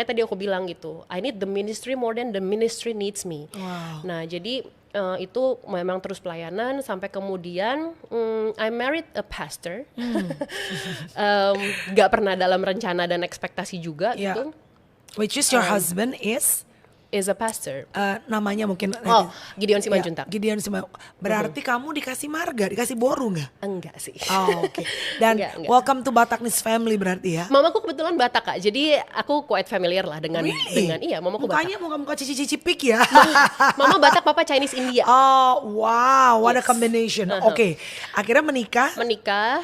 makanya tadi aku bilang gitu, I need the ministry more than the ministry needs me. Wow. Nah jadi itu memang terus pelayanan sampai kemudian I married a pastor. Gak pernah dalam rencana dan ekspektasi juga gitu. Which is your husband Is a pastor. namanya mungkin Gideon Simanjuntak. Gideon Simanjuntak. Berarti kamu dikasih marga, dikasih boru nggak? Enggak sih. Oh, oke. Dan Enggak. welcome to Bataknis family berarti ya. Mamaku kebetulan Batak Kak, jadi aku quite familiar lah dengan mamaku Mukanya Batak. muka cici-cici pik ya. Mama Batak, papa Chinese India. Oh wow, what a Yes. combination. Oke, akhirnya menikah.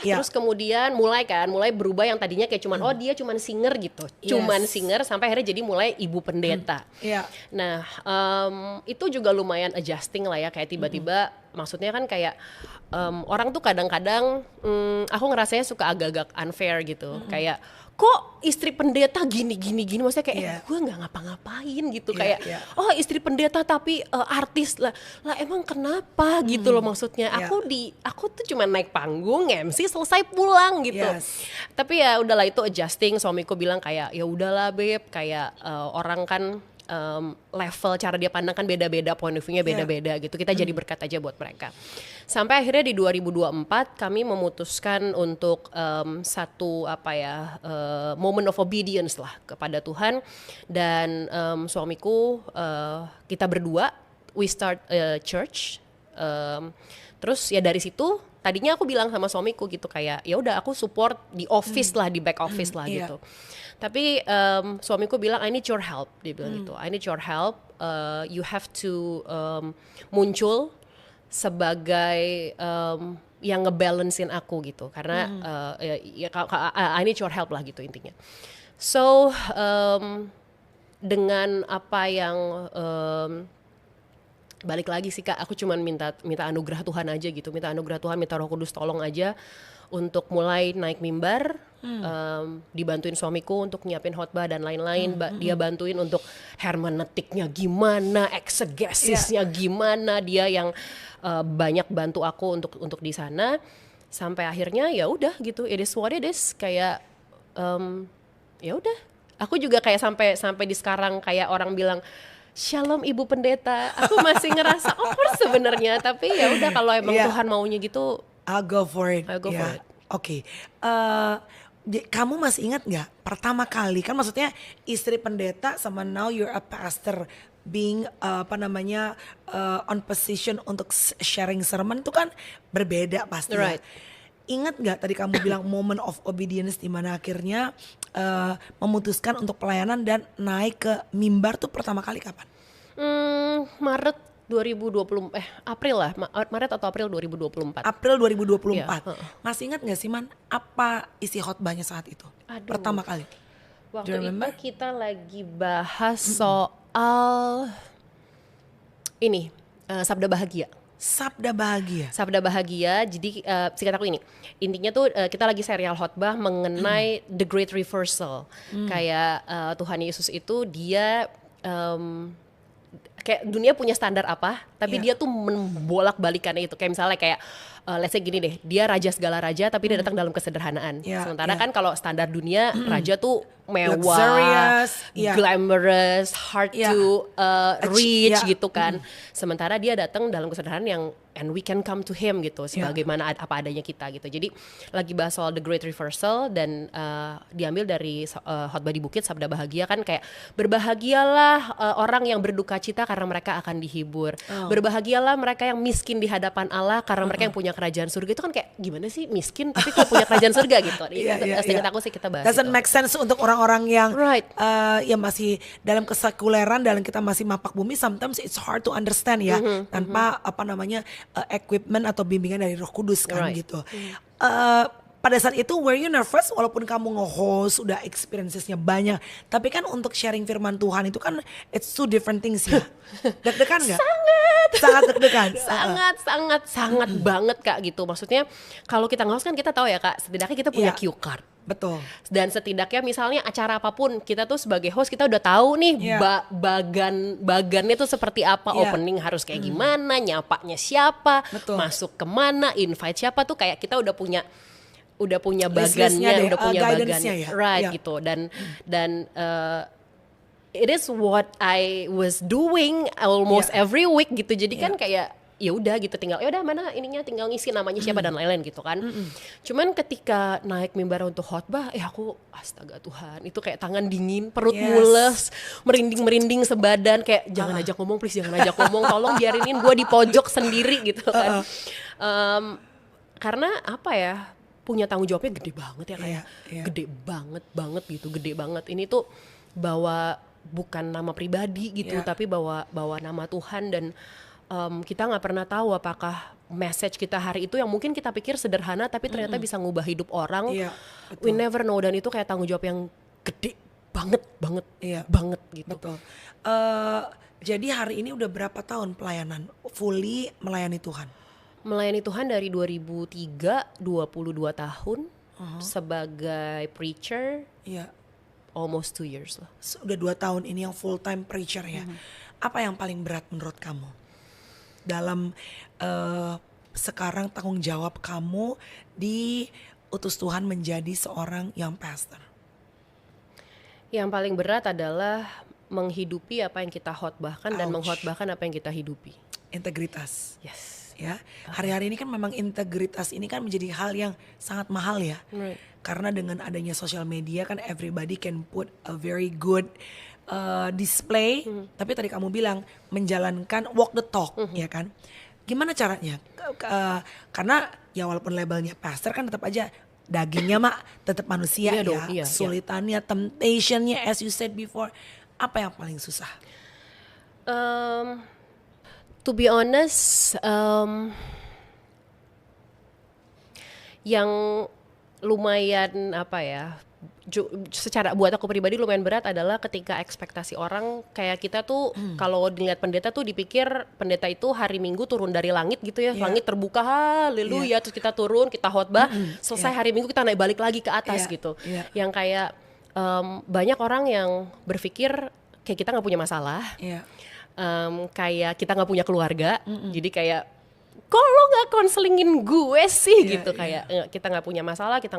Terus kemudian mulai berubah yang tadinya kayak cuman dia cuman singer gitu, cuman singer sampai akhirnya jadi mulai ibu pendeta. Iya. Nah itu juga lumayan adjusting lah ya, kayak tiba-tiba maksudnya kan kayak orang tuh kadang-kadang aku ngerasanya suka agak-agak unfair gitu, kayak kok istri pendeta gini maksudnya kayak gue nggak ngapa-ngapain gitu, kayak oh istri pendeta tapi artis lah emang kenapa gitu loh, maksudnya aku tuh cuma naik panggung MC selesai pulang gitu. Tapi ya udahlah, itu adjusting. Suamiku bilang kayak ya udahlah beb, kayak orang kan level cara dia pandang kan beda-beda, point of view-nya beda-beda gitu. Kita jadi berkat aja buat mereka. Sampai akhirnya di 2024 kami memutuskan untuk satu moment of obedience lah kepada Tuhan, dan suamiku kita berdua we start a church. Terus ya dari situ tadinya aku bilang sama suamiku gitu kayak ya udah aku support di office lah, di back office lah gitu. Tapi suamiku bilang I need your help, dia bilang gitu. I need your help. You have to muncul sebagai yang ngebalancein aku gitu. Karena I need your help lah gitu intinya. So dengan apa yang balik lagi sih Kak, aku cuman minta anugerah Tuhan aja gitu, minta anugerah Tuhan, minta Roh Kudus tolong aja untuk mulai naik mimbar, dibantuin suamiku untuk nyiapin khotbah dan lain-lain. Dia bantuin untuk hermeneutiknya gimana, eksegesisnya gimana, dia yang banyak bantu aku untuk di sana. Sampai akhirnya ya udah gitu, it is what it is, kayak ya udah. Aku juga kayak sampai di sekarang kayak orang bilang Shalom Ibu Pendeta, aku masih ngerasa awkward sebenarnya, tapi ya udah kalau emang Tuhan maunya gitu, I'll go for it. Oke. Kamu masih ingat nggak pertama kali, kan maksudnya istri pendeta sama now you're a pastor, being on position untuk sharing sermon itu kan berbeda pasti. Right. Ingat nggak tadi kamu bilang moment of obedience, di mana akhirnya memutuskan untuk pelayanan dan naik ke mimbar tuh pertama kali kapan? Maret 2020, Maret atau April 2024. April 2024. Masih ingat nggak sih Man, apa isi khotbahnya saat itu? Pertama kali. Waktu itu kita lagi bahas soal ini, Sabda Bahagia. Sabda Bahagia. Jadi singkat aku ini, intinya tuh kita lagi serial khotbah mengenai the great reversal. Kayak Tuhan Yesus itu dia kayak dunia punya standar apa, tapi dia tuh membolak-balikannya itu. Kayak misalnya kayak let's say gini deh, dia raja segala raja tapi dia datang dalam kesederhanaan. Sementara kan kalau standar dunia raja tuh mewah, luxurious, glamorous, hard to reach gitu kan. Sementara dia datang dalam kesederhanaan yang and we can come to him gitu, sebagaimana apa adanya kita gitu. Jadi lagi bahas soal the great reversal, dan diambil dari khotbah di bukit Sabda Bahagia kan, kayak berbahagialah orang yang berduka cita karena mereka akan dihibur. Berbahagialah mereka yang miskin di hadapan Allah karena mereka yang punya kerajaan surga. Itu kan kayak gimana sih miskin tapi kok punya kerajaan surga gitu. Seingat aku sih kita bahas doesn't itu. make sense untuk orang-orang yang yang masih dalam kesekuleran, dalam kita masih mapak bumi. Sometimes it's hard to understand ya, tanpa equipment atau bimbingan dari Roh Kudus kan gitu. Pada saat itu were you nervous, walaupun kamu nge-host udah experiences-nya banyak, tapi kan untuk sharing firman Tuhan itu kan it's two different things ya. Deg-degan gak? Sangat deg-degan. Sangat banget Kak gitu. Maksudnya kalau kita nge-host kan kita tahu ya Kak, setidaknya kita punya cue card. Betul. Dan setidaknya misalnya acara apapun, kita tuh sebagai host kita udah tahu nih bagannya tuh seperti apa, opening harus kayak gimana, nyapanya siapa, masuk kemana, invite siapa, tuh kayak kita udah punya bagannya, udah punya bagannya, gitu. Dan it is what I was doing almost every week gitu. Jadi kan kayak ya udah gitu, tinggal ya udah mana ininya, tinggal ngisi namanya siapa dan lain-lain gitu kan. Cuman ketika naik mimbar untuk khotbah, aku astaga Tuhan, itu kayak tangan dingin, perut mules, merinding sebadan, kayak jangan ajak ngomong please, jangan ajak ngomong, tolong biarinin gue di pojok sendiri gitu kan. Karena apa ya, punya tanggung jawabnya gede banget ya, kayak gede banget gitu, gede banget. Ini tuh bawa bukan nama pribadi gitu, tapi bawa nama Tuhan. Dan kita nggak pernah tahu apakah message kita hari itu yang mungkin kita pikir sederhana tapi ternyata bisa ngubah hidup orang. We never know, dan itu kayak tanggung jawab yang gede banget gitu. Betul. Jadi hari ini udah berapa tahun pelayanan fully melayani Tuhan? Melayani Tuhan dari 2003, 22 tahun sebagai preacher. Almost 2 years lah. Udah 2 tahun ini yang full time preacher ya. Apa yang paling berat menurut kamu dalam sekarang tanggung jawab kamu diutus Tuhan menjadi seorang young pastor? Yang paling berat adalah menghidupi apa yang kita khotbahkan dan mengkhotbahkan apa yang kita hidupi. Integritas. Yes. Ya, hari-hari ini kan memang integritas ini kan menjadi hal yang sangat mahal ya. Karena dengan adanya sosial media kan everybody can put a very good display, tapi tadi kamu bilang menjalankan walk the talk, ya kan? Gimana caranya? Karena ya walaupun labelnya pastor kan tetap aja dagingnya mak tetap manusia kesulitannya, temptationnya, as you said before. Apa yang paling susah? To be honest, yang lumayan apa ya, secara buat aku pribadi lumayan berat adalah ketika ekspektasi orang kayak kita tuh kalau dilihat pendeta tuh dipikir pendeta itu hari Minggu turun dari langit gitu ya, langit terbuka haleluya, terus kita turun, kita khotbah, selesai hari Minggu kita naik balik lagi ke atas gitu. Yang kayak banyak orang yang berpikir kayak kita nggak punya masalah, kayak kita nggak punya keluarga, jadi kayak kok lo nggak konselingin gue sih gitu, kayak kita nggak punya masalah, kita